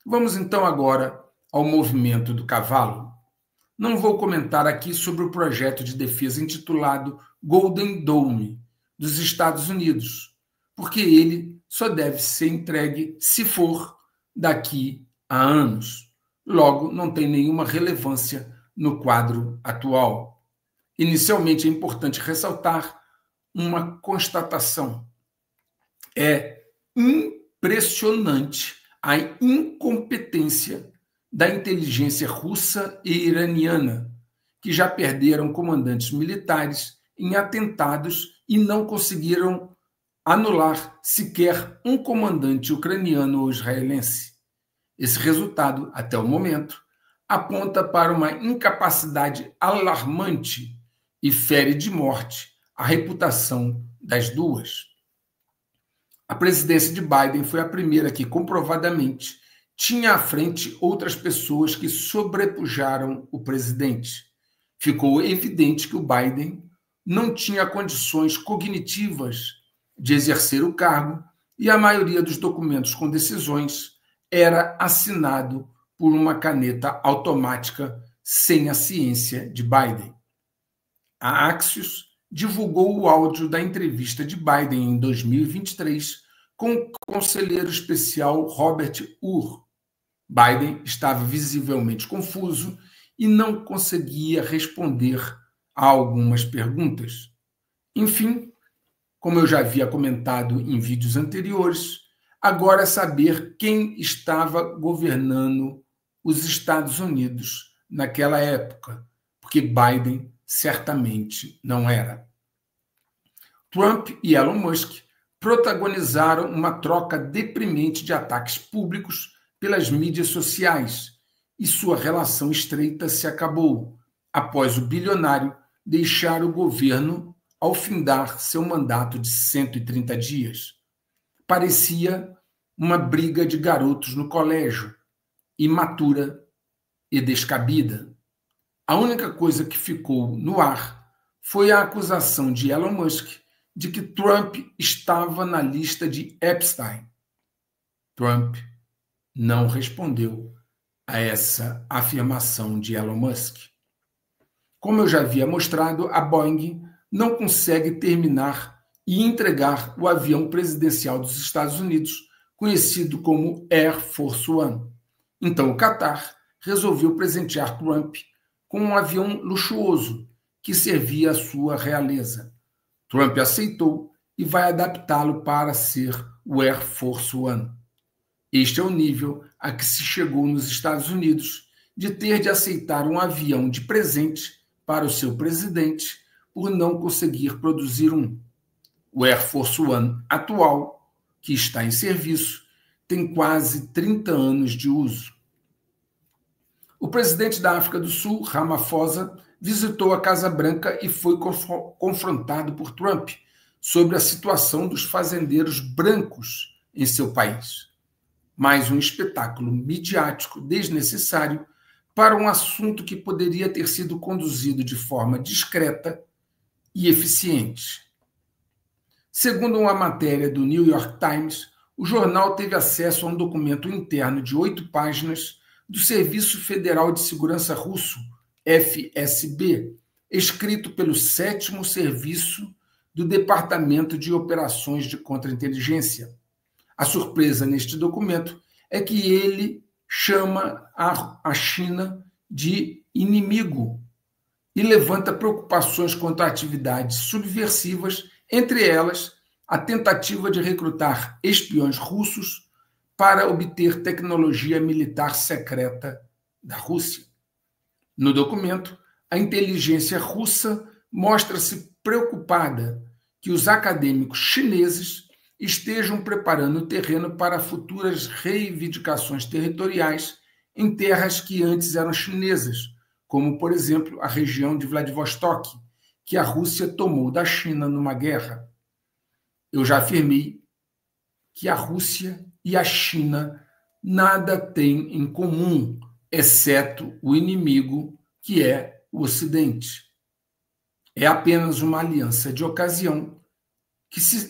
Vamos então agora ao movimento do cavalo. Não vou comentar aqui sobre o projeto de defesa intitulado Golden Dome dos Estados Unidos, porque ele só deve ser entregue se for daqui a anos. Logo, não tem nenhuma relevância no quadro atual. Inicialmente, é importante ressaltar uma constatação. É impressionante a incompetência da inteligência russa e iraniana, que já perderam comandantes militares em atentados e não conseguiram anular sequer um comandante ucraniano ou israelense. Esse resultado, até o momento, aponta para uma incapacidade alarmante e fere de morte a reputação das duas. A presidência de Biden foi a primeira que, comprovadamente, tinha à frente outras pessoas que sobrepujaram o presidente. Ficou evidente que o Biden não tinha condições cognitivas de exercer o cargo e a maioria dos documentos com decisões era assinado por uma caneta automática sem a ciência de Biden. A Axios divulgou o áudio da entrevista de Biden em 2023 com o conselheiro especial Robert Hur. Biden estava visivelmente confuso e não conseguia responder a algumas perguntas. Enfim, como eu já havia comentado em vídeos anteriores, agora é saber quem estava governando os Estados Unidos naquela época, porque Biden certamente não era. Trump e Elon Musk protagonizaram uma troca deprimente de ataques públicos pelas mídias sociais e sua relação estreita se acabou após o bilionário deixar o governo ao findar seu mandato de 130 dias. Parecia uma briga de garotos no colégio, imatura e descabida. A única coisa que ficou no ar foi a acusação de Elon Musk de que Trump estava na lista de Epstein. Trump não respondeu a essa afirmação de Elon Musk. Como eu já havia mostrado, a Boeing não consegue terminar e entregar o avião presidencial dos Estados Unidos, conhecido como Air Force One. Então o Qatar resolveu presentear Trump com um avião luxuoso que servia à sua realeza. Trump aceitou e vai adaptá-lo para ser o Air Force One. Este é o nível a que se chegou nos Estados Unidos de ter de aceitar um avião de presente para o seu presidente por não conseguir produzir um. O Air Force One atual, que está em serviço, tem quase 30 anos de uso. O presidente da África do Sul, Ramaphosa, visitou a Casa Branca e foi confrontado por Trump sobre a situação dos fazendeiros brancos em seu país. Mais um espetáculo midiático desnecessário para um assunto que poderia ter sido conduzido de forma discreta e eficiente. Segundo uma matéria do New York Times, o jornal teve acesso a um documento interno de 8 páginas do Serviço Federal de Segurança Russo, FSB, escrito pelo 7º Serviço do Departamento de Operações de Contra-Inteligência. A surpresa neste documento é que ele chama a China de inimigo e levanta preocupações quanto a atividades subversivas, entre elas a tentativa de recrutar espiões russos para obter tecnologia militar secreta da Rússia. No documento, a inteligência russa mostra-se preocupada que os acadêmicos chineses estejam preparando o terreno para futuras reivindicações territoriais em terras que antes eram chinesas, como, por exemplo, a região de Vladivostok, que a Rússia tomou da China numa guerra. Eu já afirmei que a Rússia e a China nada têm em comum, exceto o inimigo, que é o Ocidente. É apenas uma aliança de ocasião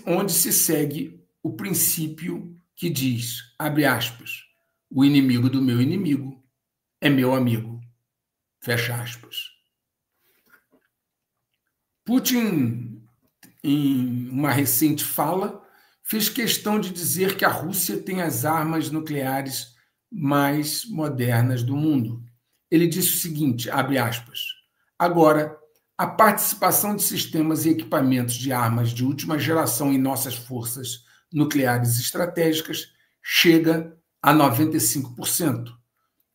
onde se segue o princípio que diz, abre aspas, O inimigo do meu inimigo é meu amigo. Fecha aspas. Putin, em uma recente fala, fez questão de dizer que a Rússia tem as armas nucleares mais modernas do mundo. Ele disse o seguinte, abre aspas, agora, a participação de sistemas e equipamentos de armas de última geração em nossas forças nucleares estratégicas chega a 95%.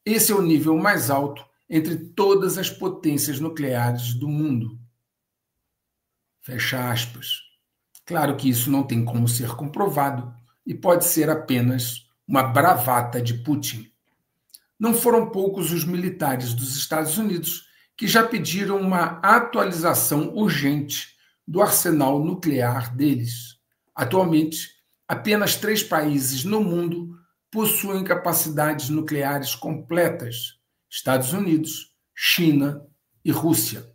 Esse é o nível mais alto entre todas as potências nucleares do mundo. Fecha aspas. Claro que isso não tem como ser comprovado e pode ser apenas uma bravata de Putin. Não foram poucos os militares dos Estados Unidos que já pediram uma atualização urgente do arsenal nuclear deles. Atualmente, apenas 3 países no mundo possuem capacidades nucleares completas: Estados Unidos, China e Rússia.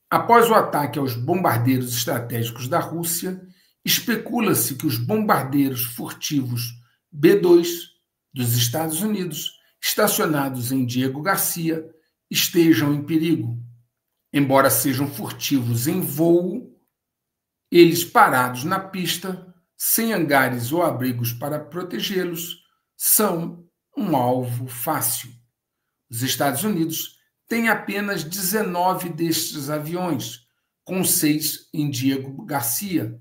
Após o ataque aos bombardeiros estratégicos da Rússia, especula-se que os bombardeiros furtivos B-2 dos Estados Unidos, estacionados em Diego Garcia, estejam em perigo. Embora sejam furtivos em voo, eles parados na pista, sem hangares ou abrigos para protegê-los, são um alvo fácil. Os Estados Unidos têm apenas 19 destes aviões, com 6 em Diego Garcia,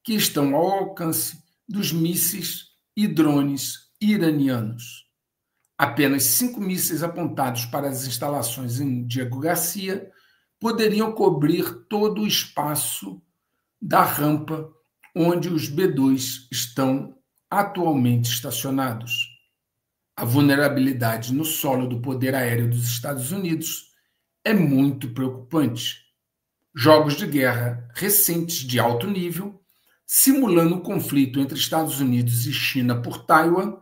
que estão ao alcance dos mísseis e drones iranianos. Apenas 5 mísseis apontados para as instalações em Diego Garcia poderiam cobrir todo o espaço da rampa onde os B-2 estão atualmente estacionados. A vulnerabilidade no solo do poder aéreo dos Estados Unidos é muito preocupante. Jogos de guerra recentes de alto nível, simulando o conflito entre Estados Unidos e China por Taiwan,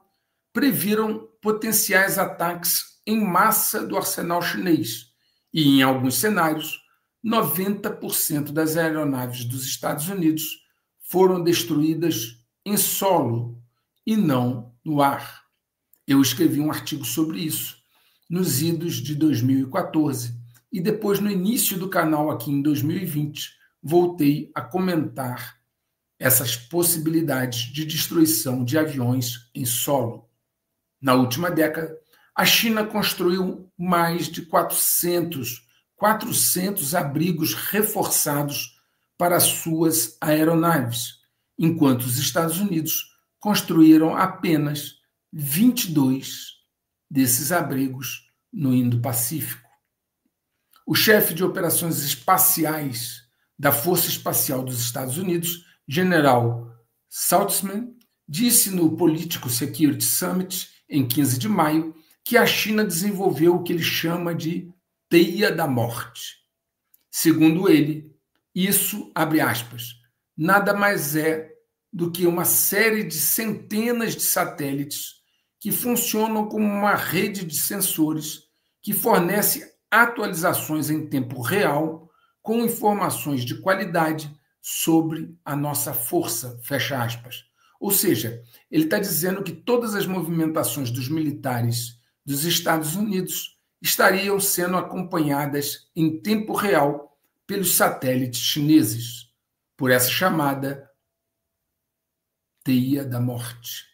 previram potenciais ataques em massa do arsenal chinês e, em alguns cenários, 90% das aeronaves dos Estados Unidos foram destruídas em solo e não no ar. Eu escrevi um artigo sobre isso nos idos de 2014 e depois, no início do canal aqui em 2020, voltei a comentar essas possibilidades de destruição de aviões em solo. Na última década, a China construiu mais de 400 abrigos reforçados para suas aeronaves, enquanto os Estados Unidos construíram apenas 22 desses abrigos no Indo-Pacífico. O chefe de operações espaciais da Força Espacial dos Estados Unidos, General Saltzman, disse no Political Security Summit, em 15 de maio, que a China desenvolveu o que ele chama de teia da morte. Segundo ele, isso, abre aspas, nada mais é do que uma série de centenas de satélites que funcionam como uma rede de sensores que fornece atualizações em tempo real com informações de qualidade sobre a nossa força, fecha aspas. Ou seja, ele está dizendo que todas as movimentações dos militares dos Estados Unidos estariam sendo acompanhadas em tempo real pelos satélites chineses, por essa chamada teia da morte.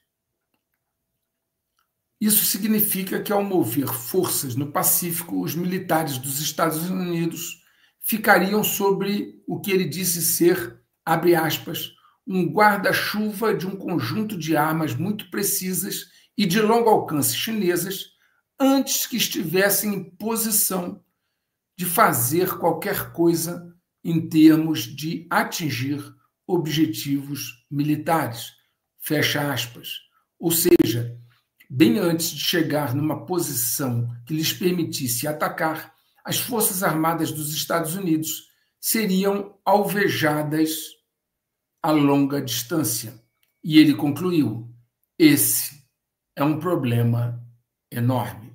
Isso significa que, ao mover forças no Pacífico, os militares dos Estados Unidos ficariam sobre o que ele disse ser, abre aspas, um guarda-chuva de um conjunto de armas muito precisas e de longo alcance chinesas antes que estivessem em posição de fazer qualquer coisa em termos de atingir objetivos militares, fecha aspas. Ou seja, bem antes de chegar numa posição que lhes permitisse atacar, as Forças Armadas dos Estados Unidos seriam alvejadas a longa distância. E ele concluiu: esse é um problema enorme.